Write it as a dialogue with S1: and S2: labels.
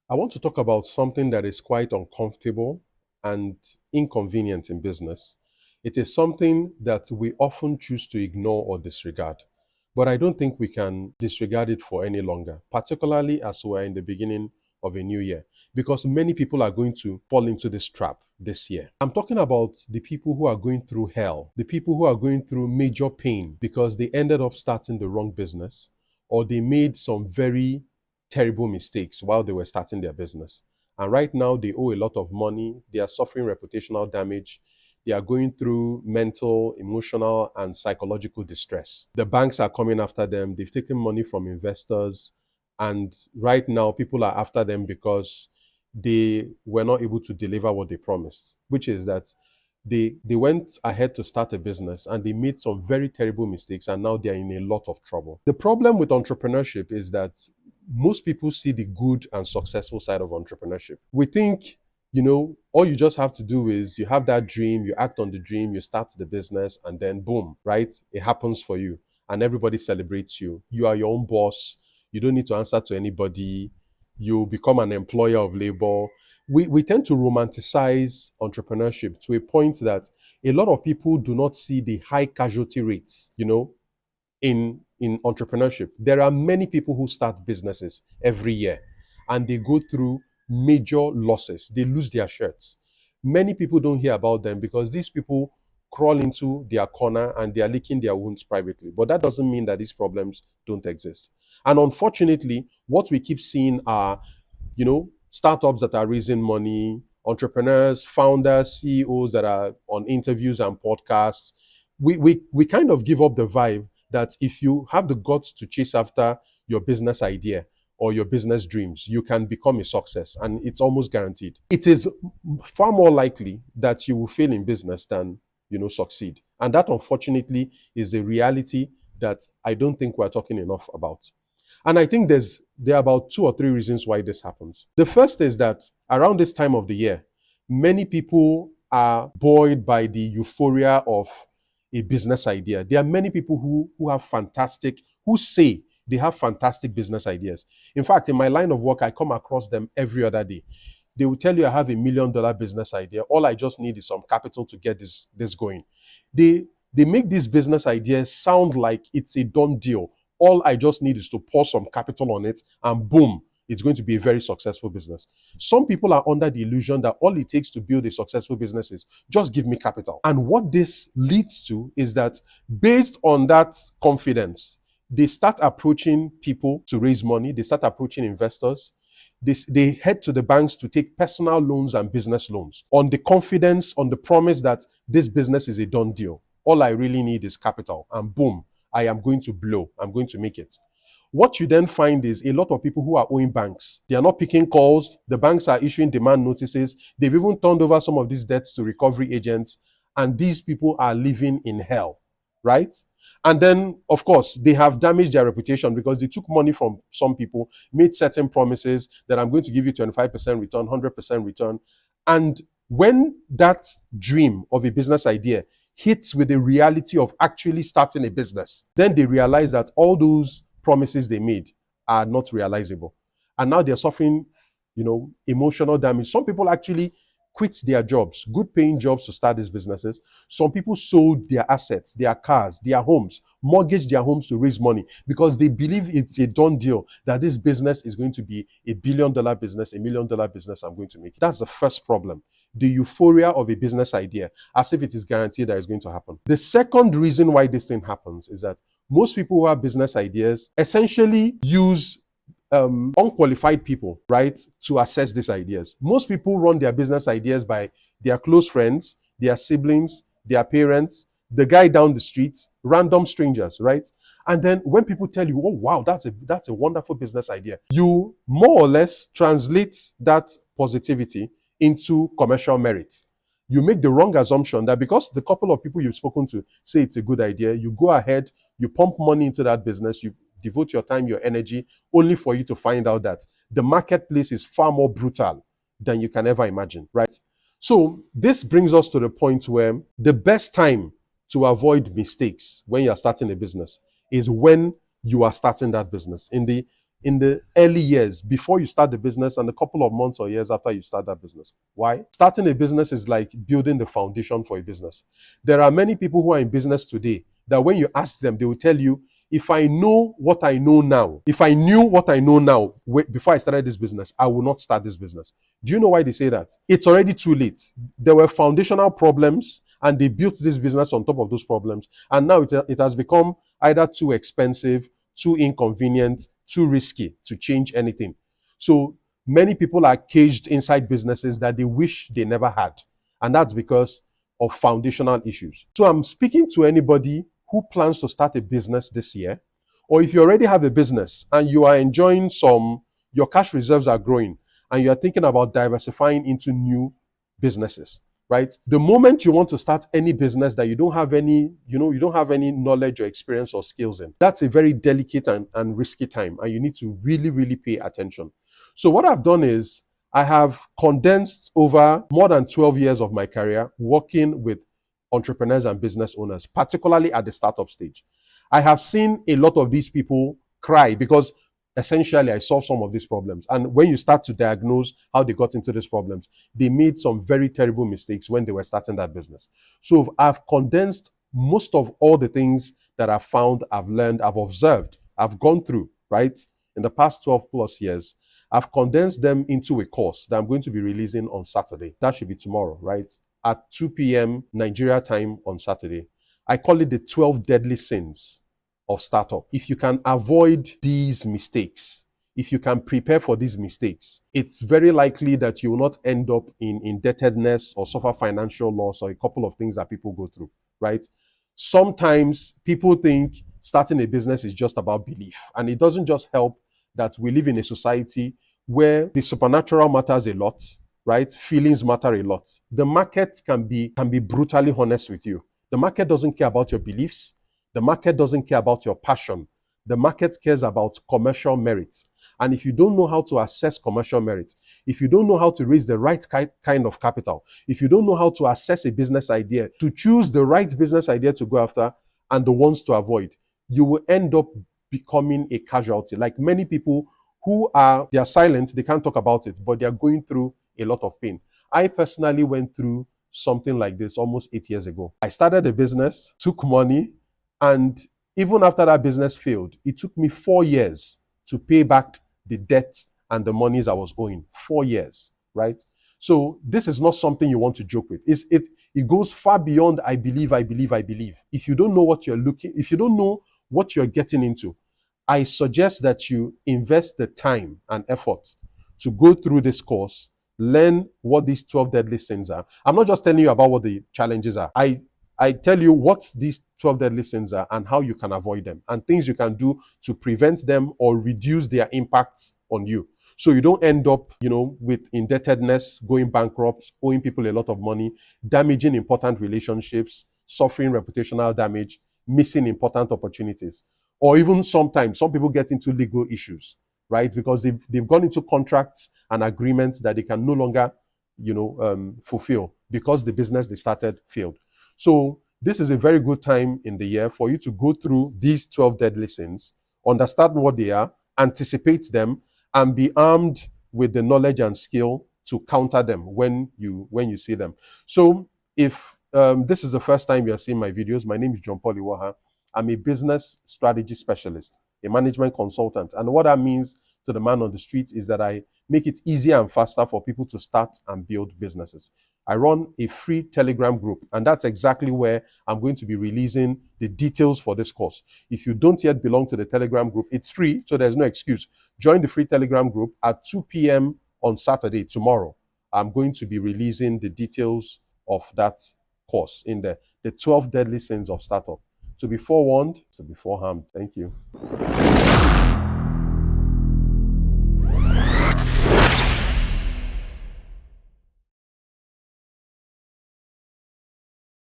S1: I want to talk about something that is quite uncomfortable and inconvenient in business. It is something that we often choose to ignore or disregard. But I don't think we can disregard it for any longer, particularly as we're in the beginning of a new year, because many people are going to fall into this trap this year. I'm talking about the people who are going through hell, the people who are going through major pain because they ended up starting the wrong business or they made some very terrible mistakes while they were starting their business. And right now, they owe a lot of money. They are suffering reputational damage. They are going through mental, emotional, and psychological distress. The banks are coming after them. They've taken money from investors. And right now, people are after them because they were not able to deliver what they promised, which is that they went ahead to start a business and they made some very terrible mistakes and now they're in a lot of trouble. The problem with entrepreneurship is that most people see the good and successful side of entrepreneurship. We think, all you just have to do is you have that dream, you act on the dream, you start the business, and then boom, right? It happens for you and everybody celebrates you. You are your own boss. You don't need to answer to anybody. You become an employer of labor. We tend to romanticize entrepreneurship to a point that a lot of people do not see the high casualty rates, in entrepreneurship. There are many people who start businesses every year and they go through major losses. They lose their shirts. Many people don't hear about them because these people crawl into their corner and they are licking their wounds privately. But that doesn't mean that these problems don't exist. And unfortunately, what we keep seeing are, startups that are raising money, entrepreneurs, founders, CEOs that are on interviews and podcasts. We kind of give up the vibe that if you have the guts to chase after your business idea or your business dreams, you can become a success, and it's almost guaranteed. It is far more likely that you will fail in business than succeed, and that unfortunately is a reality that I don't think we're talking enough about. And I think there are about 2 or 3 reasons why this happens. The first is that around this time of the year, many people are buoyed by the euphoria of a business idea. There are many people who have who say they have fantastic business ideas. In fact, in my line of work, I come across them every other day. They will tell you I have $1 million business idea. All I just need is some capital to get this going. They make these business ideas sound like it's a done deal. All I just need is to pour some capital on it and boom, it's going to be a very successful business. Some people are under the illusion that all it takes to build a successful business is just give me capital. And what this leads to is that based on that confidence, they start approaching people to raise money. They start approaching investors. They head to the banks to take personal loans and business loans on the confidence, on the promise that this business is a done deal. All I really need is capital and boom, I am going to blow. I'm going to make it. What you then find is a lot of people who are owing banks. They are not picking calls. The banks are issuing demand notices. They've even turned over some of these debts to recovery agents. And these people are living in hell, right? And then, of course, they have damaged their reputation because they took money from some people, made certain promises that I'm going to give you 25% return, 100% return. And when that dream of a business idea hits with the reality of actually starting a business, then they realize that all those promises they made are not realizable. And now they're suffering, emotional damage. Some people actually quit their jobs, good paying jobs to start these businesses. Some people sold their assets, their cars, their homes, mortgaged their homes to raise money because they believe it's a done deal that this business is going to be $1 billion business, $1 million business. I'm going to make it. That's the first problem. The euphoria of a business idea, as if it is guaranteed that it's going to happen. The second reason why this thing happens is that most people who have business ideas essentially use unqualified people, right, to assess these ideas. Most people run their business ideas by their close friends, their siblings, their parents, the guy down the street, random strangers, right? And then when people tell you, "Oh wow, that's a wonderful business idea," you more or less translate that positivity into commercial merit. You make the wrong assumption that because the couple of people you've spoken to say it's a good idea, you go ahead, you pump money into that business, you devote your time, your energy, only for you to find out that the marketplace is far more brutal than you can ever imagine, right? So this brings us to the point where the best time to avoid mistakes when you're starting a business is when you are starting that business. In the in the early years before you start the business and a couple of months or years after you start that business. Why? Starting a business is like building the foundation for a business. There are many people who are in business today that when you ask them, they will tell you, if I know what I know now, if I knew what I know now before I started this business, I will not start this business. Do you know why they say that? It's already too late. There were foundational problems and they built this business on top of those problems. And now it has become either too expensive, too inconvenient, too risky to change anything. So many people are caged inside businesses that they wish they never had. And that's because of foundational issues. So I'm speaking to anybody who plans to start a business this year, or if you already have a business and you are enjoying your cash reserves are growing and you are thinking about diversifying into new businesses, right? The moment you want to start any business that you don't have any, you don't have any knowledge or experience or skills in, that's a very delicate and risky time. And you need to really, really pay attention. So what I've done is I have condensed over more than 12 years of my career working with entrepreneurs and business owners, particularly at the startup stage. I have seen a lot of these people cry because essentially I solved some of these problems. And when you start to diagnose how they got into these problems, they made some very terrible mistakes when they were starting that business. So I've condensed most of all the things that I've found, I've learned, I've observed, I've gone through, right? In the past 12 plus years, I've condensed them into a course that I'm going to be releasing on Saturday. That should be tomorrow, right? At 2 p.m. Nigeria time on Saturday. I call it the 12 deadly sins of startup. If you can avoid these mistakes, if you can prepare for these mistakes, it's very likely that you will not end up in indebtedness or suffer financial loss or a couple of things that people go through, right? Sometimes people think starting a business is just about belief, and it doesn't just help that we live in a society where the supernatural matters a lot, right? Feelings matter a lot. The market can be brutally honest with you. The market doesn't care about your beliefs. The market doesn't care about your passion. The market cares about commercial merits. And if you don't know how to assess commercial merits, if you don't know how to raise the right kind of capital, if you don't know how to assess a business idea, to choose the right business idea to go after and the ones to avoid, you will end up becoming a casualty. Like many people they are silent, they can't talk about it, but they are going through a lot of pain. I personally went through something like this almost 8 years ago. I started a business, took money, and even after that business failed, it took me 4 years to pay back the debt and the monies I was owing. 4 years, right? So this is not something you want to joke with. It goes far beyond I believe. If you don't know if you don't know what you're getting into, I suggest that you invest the time and effort to go through this course, learn what these 12 deadly sins are. I'm not just telling you about what the challenges are. I tell you what these 12 deadly sins are and how you can avoid them and things you can do to prevent them or reduce their impacts on you. So you don't end up, with indebtedness, going bankrupt, owing people a lot of money, damaging important relationships, suffering reputational damage, missing important opportunities. Or even sometimes some people get into legal issues, right? Because they've gone into contracts and agreements that they can no longer, fulfill because the business they started failed. So this is a very good time in the year for you to go through these 12 deadly sins, understand what they are, anticipate them, and be armed with the knowledge and skill to counter them when you see them. So if this is the first time you're seeing my videos, my name is John Paul Iwuoha. I'm a business strategy specialist, a management consultant. And what that means to the man on the street is that I make it easier and faster for people to start and build businesses. I run a free Telegram group, and that's exactly where I'm going to be releasing the details for this course. If you don't yet belong to the Telegram group, it's free, so there's no excuse. Join the free Telegram group at 2 p.m. on Saturday, tomorrow. I'm going to be releasing the details of that course in the 12 deadly sins of startup. To be forewarned, to be foreharmed. Thank you.